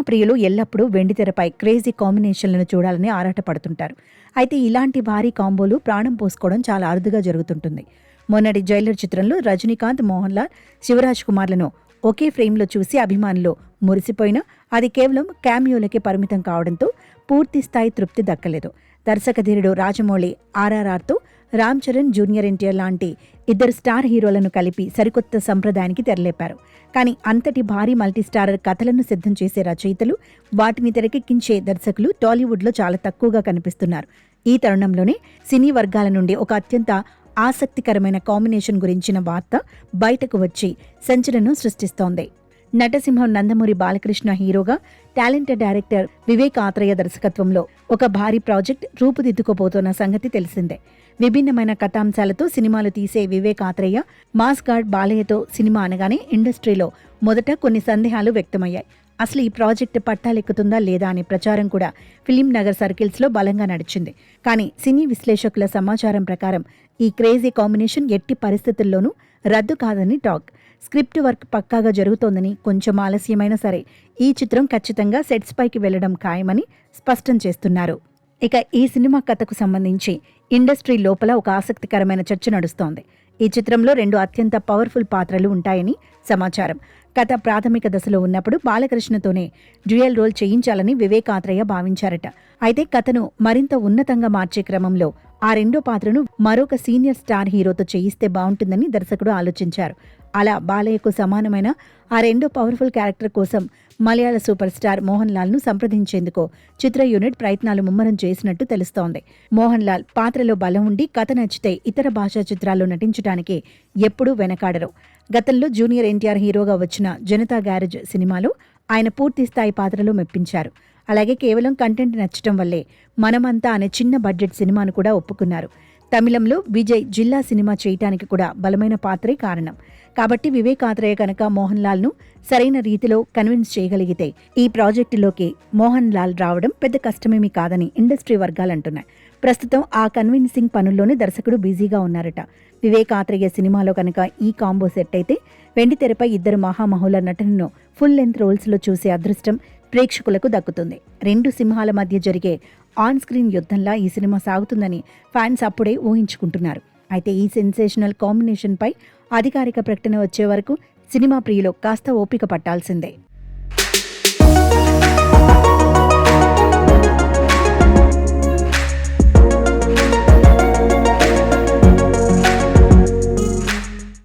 ప్రియులు ఎల్లప్పుడూ వెండితెరపై క్రేజీ కాంబినేషన్లను చూడాలని ఆరాటపడుతుంటారు. అయితే ఇలాంటి భారీ కాంబోలు ప్రాణం పోసుకోవడం చాలా అరుదుగా జరుగుతుంటుంది. మొన్నటి జైలర్ చిత్రంలో రజనీకాంత్, మోహన్ లాల్, శివరాజ్ కుమార్లను ఒకే ఫ్రేమ్లో చూసి అభిమానులు మురిసిపోయినా అది కేవలం క్యామియోలకే పరిమితం కావడంతో పూర్తిస్థాయి తృప్తి దక్కలేదు. దర్శకధీరుడు రాజమౌళి ఆర్ఆర్ఆర్తో రామ్ చరణ్, జూనియర్ ఎన్టీఆర్ లాంటి ఇద్దరు స్టార్ హీరోలను కలిపి సరికొత్త సంప్రదాయానికి తెరలేపారు. కానీ అంతటి భారీ మల్టీస్టారర్ కథలను సిద్ధం చేసే రచయితలు, వాటిని తెరకెక్కించే దర్శకులు టాలీవుడ్లో చాలా తక్కువగా కనిపిస్తున్నారు. ఈ తరుణంలోనే సినీ వర్గాల నుండి ఒక అత్యంత ఆసక్తికరమైన కాంబినేషన్ గురించిన వార్త బయటకు వచ్చి సంచలనం సృష్టిస్తోంది. నటసింహం నందమూరి బాలకృష్ణ హీరోగా టాలెంటెడ్ డైరెక్టర్ వివేక్ ఆత్రేయ దర్శకత్వంలో ఒక భారీ ప్రాజెక్ట్ రూపుదిద్దుకోబోతున్న సంగతి తెలిసిందే. విభిన్నమైన కథాంశాలతో సినిమాలు తీసే వివేక్ ఆత్రేయ మాస్ గార్డ్ బాలయ్యతో సినిమా అనగానే ఇండస్ట్రీలో మొదట కొన్ని సందేహాలు వ్యక్తమయ్యాయి. అసలు ఈ ప్రాజెక్టు పట్టాలెక్కుతుందా లేదా అనే ప్రచారం కూడా ఫిలిం నగర్ సర్కిల్స్లో బలంగా నడిచింది. కానీ సినీ విశ్లేషకుల సమాచారం ప్రకారం ఈ క్రేజీ కాంబినేషన్ ఎట్టి పరిస్థితుల్లోనూ రద్దు కాదని టాక్. స్క్రిప్ట్ వర్క్ పక్కాగా జరుగుతోందని, కొంచెం ఆలస్యమైనా సరే ఈ చిత్రం ఖచ్చితంగా సెట్స్ పైకి వెళ్లడం ఖాయమని స్పష్టం చేస్తున్నారు. ఇక ఈ సినిమా కథకు సంబంధించి ఇండస్ట్రీ లోపల ఒక ఆసక్తికరమైన చర్చ నడుస్తోంది. ఈ చిత్రంలో 2 అత్యంత పవర్ఫుల్ పాత్రలు ఉంటాయని సమాచారం. కథ ప్రాథమిక దశలో ఉన్నప్పుడు బాలకృష్ణతోనే డ్యూయల్ రోల్ చేయించాలని వివేక్ ఆత్రేయ భావించారట. అయితే కథను మరింత ఉన్నతంగా మార్చే క్రమంలో ఆ రెండో పాత్రను మరొక సీనియర్ స్టార్ హీరోతో చేయిస్తే బాగుంటుందని దర్శకుడు ఆలోచించారు. అలా బాలయ్యకు సమానమైన ఆ రెండో పవర్ఫుల్ క్యారెక్టర్ కోసం మలయాళ సూపర్ స్టార్ మోహన్ లాల్ ను సంప్రదించేందుకు చిత్ర యూనిట్ ప్రయత్నాలు ముమ్మరం చేసినట్టు తెలుస్తోంది. మోహన్ లాల్ పాత్రలో బలం ఉండి కథ నచ్చితే ఇతర భాషా చిత్రాల్లో నటించడానికి ఎప్పుడూ వెనకాడరు. గతంలో జూనియర్ ఎన్టీఆర్ హీరోగా వచ్చిన జనతా గ్యారేజ్ సినిమాలో ఆయన పూర్తిస్థాయి పాత్రలో మెప్పించారు. అలాగే కేవలం కంటెంట్ నచ్చటం వల్లే మనమంతా అనే చిన్న బడ్జెట్ సినిమాను కూడా ఒప్పుకున్నారు. తమిళంలో విజయ్ జిల్లా సినిమా చేయటానికి కూడా బలమైన పాత్రే కారణం. కాబట్టి వివేక్ ఆత్రేయ కనుక మోహన్ లాల్ ను సరైన రీతిలో కన్విన్స్ చేయగలిగితే ఈ ప్రాజెక్టులోకి మోహన్ లాల్ రావడం పెద్ద కష్టమేమీ కాదని ఇండస్ట్రీ వర్గాలంటున్నాయి. ప్రస్తుతం ఆ కన్విన్సింగ్ పనుల్లోనే దర్శకుడు బిజీగా ఉన్నారట. వివేక్ ఆత్రేయ సినిమాలో కనుక ఈ కాంబో సెట్ అయితే వెండితెరపై ఇద్దరు మహామహుల నటనను ఫుల్ లెంత్ రోల్స్ లో చూసే అదృష్టం ప్రేక్షకులకు దక్కుతుంది. 2 సింహాల మధ్య జరిగే ఆన్ స్క్రీన్ యుద్ధంలా ఈ సినిమా సాగుతుందని ఫ్యాన్స్ అప్పుడే ఊహించుకుంటున్నారు. అయితే ఈ సెన్సేషనల్ కాంబినేషన్పై అధికారిక ప్రకటన వచ్చే వరకు సినిమా ప్రియులు కాస్త ఓపిక పట్టాల్సిందే.